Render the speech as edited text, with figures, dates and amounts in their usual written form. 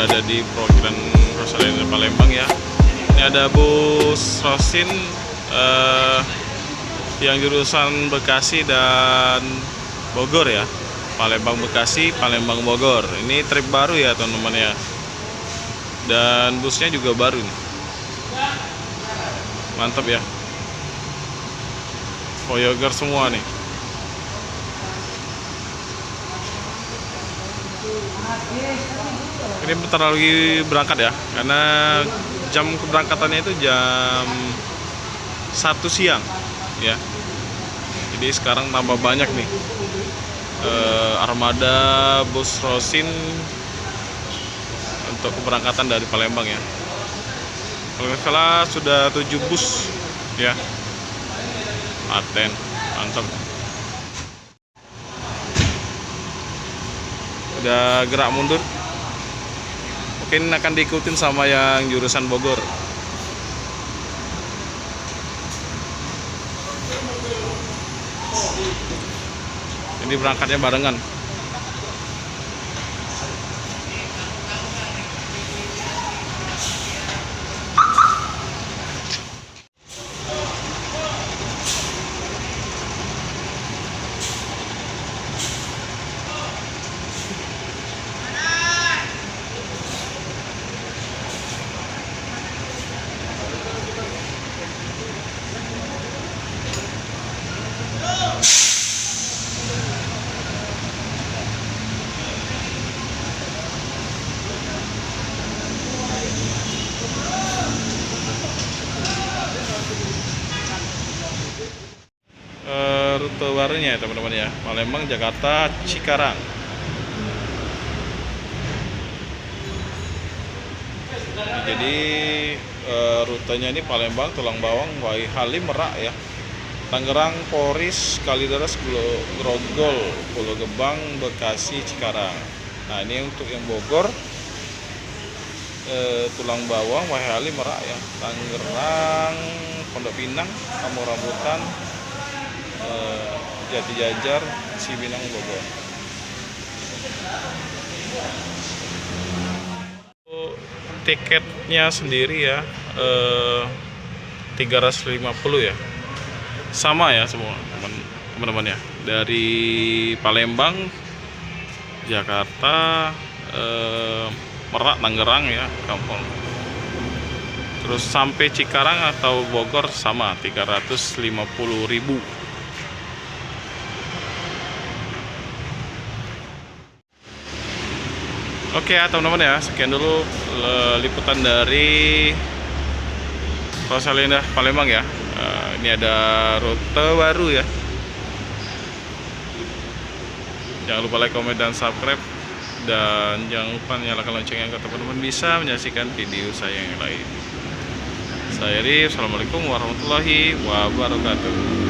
berada di perwakilan Rosalinda Palembang ya. Ini ada bus Rosin yang jurusan Bekasi dan Bogor ya. Palembang Bekasi, Palembang Bogor. Ini trip baru ya teman-teman ya. Dan busnya juga baru nih. Mantap ya. Voyager semua nih. Ini bentar lagi berangkat ya, karena jam keberangkatannya itu jam 1 siang ya. Jadi sekarang tambah banyak nih armada bus Rosin untuk keberangkatan dari Palembang ya. Kalau nggak salah sudah 7 bus ya. Paten, mantap. Udah gerak mundur. Mungkin akan diikutin sama yang jurusan Bogor. Ini berangkatnya barengan. Rute barunya ya teman-teman ya, Palembang, Jakarta, Cikarang. Jadi rutenya ini Palembang, Tulang Bawang, Wai Halim, Merak ya, Tangerang, Poris, Kalideres, Grogol, Pulau Gebang, Bekasi, Cikarang. Nah ini untuk yang Bogor, Tulang Bawang, Wai Halim, Merak ya, Tangerang, Pondok Pinang, Kampung Rambutan, Jati Jajar, Cibinong, Bogor. Tiketnya sendiri ya 350 ya, sama ya semua teman-teman ya, dari Palembang, Jakarta, Merak, Tangerang ya, Kampung. Terus sampai Cikarang atau Bogor sama 350.000. Oke ya teman-teman ya, sekian dulu liputan dari Rosalinda Palembang ya. Ini ada rute baru ya. Jangan lupa like, komen, dan subscribe. Dan jangan lupa nyalakan loncengnya agar teman-teman bisa menyaksikan video saya yang lain. Saya Rif, assalamualaikum warahmatullahi wabarakatuh.